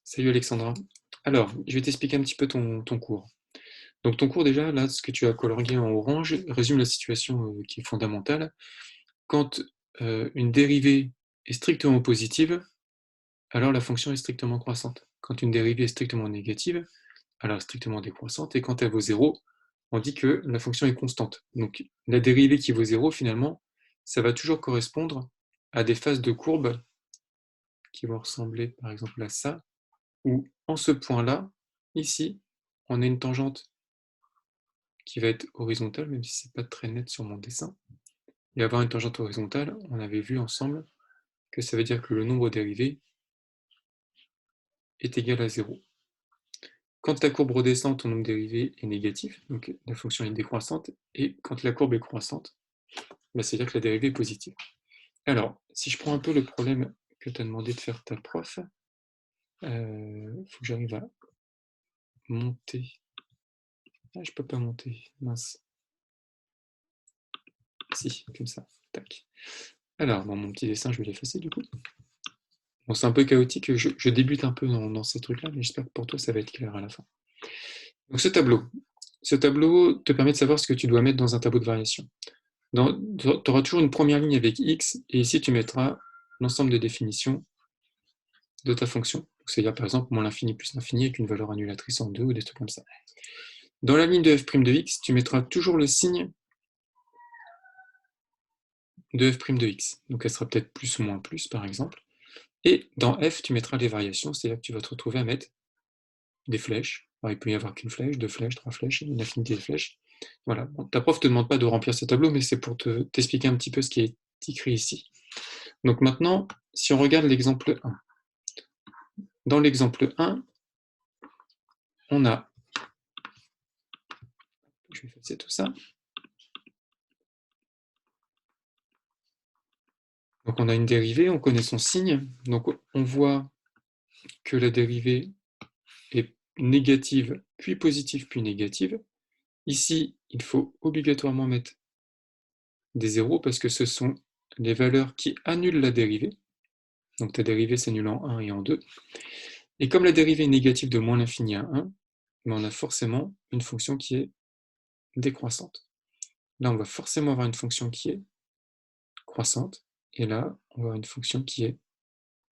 Salut Alexandra. Alors, je vais t'expliquer un petit peu ton cours. Donc ton cours déjà, là, ce que tu as colorié en orange, résume la situation qui est fondamentale. Quand une dérivée est strictement positive, alors la fonction est strictement croissante. Quand une dérivée est strictement négative, alors elle est strictement décroissante. Et quand elle vaut 0, on dit que la fonction est constante. Donc la dérivée qui vaut 0, finalement, ça va toujours correspondre à des phases de courbe qui vont ressembler par exemple à ça, où en ce point-là, ici, on a une tangente qui va être horizontale, même si c'est pas très net sur mon dessin. Et avoir une tangente horizontale, on avait vu ensemble que ça veut dire que le nombre dérivé est égal à 0. Quand la courbe redescend, ton nombre dérivé est négatif, donc la fonction est décroissante, et quand la courbe est croissante, bah, c'est-à-dire que la dérivée est positive. Alors, si je prends un peu le problème que tu as demandé de faire ta prof, il faut que j'arrive à monter. Ah, je peux pas monter, mince. Si, comme ça, tac. Alors, dans mon petit dessin, je vais l'effacer du coup. Bon, c'est un peu chaotique, je débute un peu dans ces trucs-là, mais j'espère que pour toi, ça va être clair à la fin. Donc ce tableau te permet de savoir ce que tu dois mettre dans un tableau de variation. Tu auras toujours une première ligne avec x, et ici, tu mettras l'ensemble des définitions de ta fonction. C'est-à-dire, par exemple, moins l'infini plus l'infini avec une valeur annulatrice en 2 ou des trucs comme ça. Dans la ligne de f' de x, tu mettras toujours le signe de f' de x. Donc, elle sera peut-être plus ou moins plus, par exemple. Et dans f, tu mettras les variations, c'est-à-dire que tu vas te retrouver à mettre des flèches. Alors, il peut y avoir qu'une flèche, deux flèches, trois flèches, une infinité de flèches. Voilà. Bon, ta prof ne te demande pas de remplir ce tableau, mais c'est pour t'expliquer un petit peu ce qui est écrit ici. Donc maintenant, si on regarde l'exemple 1. Dans l'exemple 1, on a... Je vais effacer tout ça. Donc on a une dérivée, on connaît son signe. Donc on voit que la dérivée est négative, puis positive, puis négative. Ici, il faut obligatoirement mettre des zéros parce que ce sont les valeurs qui annulent la dérivée. Donc ta dérivée s'annule en 1 et en 2. Et comme la dérivée est négative de moins l'infini à 1, on a forcément une fonction qui est décroissante. Là, on va forcément avoir une fonction qui est croissante, et là, on va avoir une fonction qui est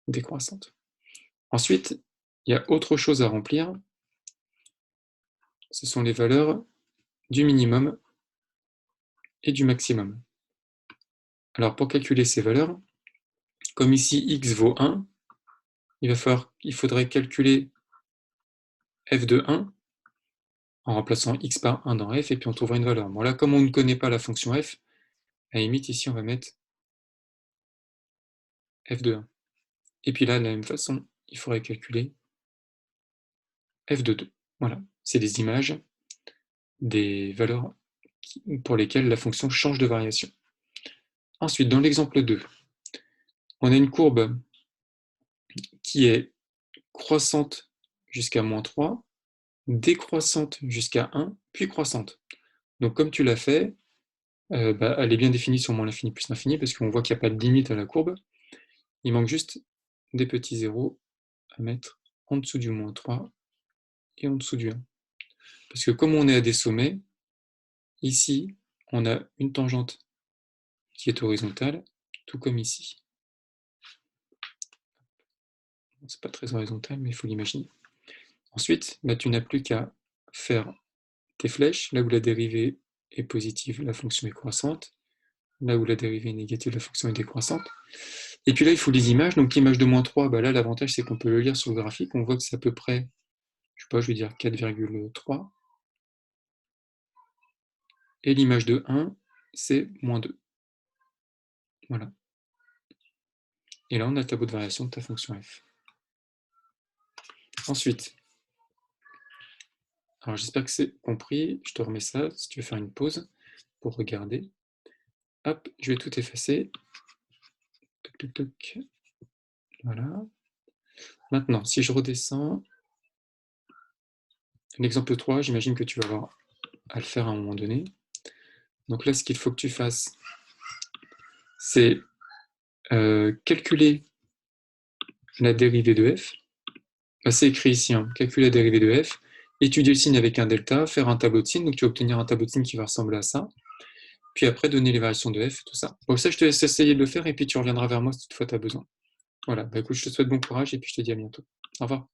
décroissante. Ensuite, il y a autre chose à remplir, ce sont les valeurs du minimum et du maximum. Alors pour calculer ces valeurs, comme ici x vaut 1, il faudrait calculer f de 1 en remplaçant x par 1 dans f, et puis on trouvera une valeur. Bon là, comme on ne connaît pas la fonction f, à la limite ici on va mettre f de 1. Et puis là, de la même façon, il faudrait calculer f de 2. Voilà, c'est des images des valeurs pour lesquelles la fonction change de variation. Ensuite, dans l'exemple 2, on a une courbe qui est croissante jusqu'à moins 3, décroissante jusqu'à 1, puis croissante. Donc comme tu l'as fait, elle est bien définie sur moins l'infini plus l'infini, parce qu'on voit qu'il n'y a pas de limite à la courbe. Il manque juste des petits zéros à mettre en dessous du moins 3 et en dessous du 1. Parce que comme on est à des sommets, ici, on a une tangente qui est horizontale, tout comme ici. C'est pas très horizontal, mais il faut l'imaginer. Ensuite, tu n'as plus qu'à faire tes flèches. Là où la dérivée est positive, la fonction est croissante. Là où la dérivée est négative, la fonction est décroissante. Et puis là, il faut les images. Donc l'image de moins 3, là, l'avantage, c'est qu'on peut le lire sur le graphique. On voit que c'est à peu près, je sais pas, je vais dire 4,3. Et l'image de 1, c'est moins 2. Voilà. Et là, on a le tableau de variation de ta fonction f. Ensuite, alors j'espère que c'est compris. Je te remets ça, si tu veux faire une pause pour regarder. Hop, je vais tout effacer. Toc, toc, toc. Voilà. Maintenant, si je redescends, l'exemple 3, j'imagine que tu vas avoir à le faire à un moment donné. Donc là, ce qu'il faut que tu fasses, c'est calculer la dérivée de f. Bah, c'est écrit ici, hein, calculer la dérivée de f, étudier le signe avec un delta, faire un tableau de signes, donc tu vas obtenir un tableau de signes qui va ressembler à ça, puis après donner les variations de f, tout ça. Bon, ça, je te laisse essayer de le faire et puis tu reviendras vers moi si toutefois tu as besoin. Voilà, bah écoute, je te souhaite bon courage et puis je te dis à bientôt. Au revoir.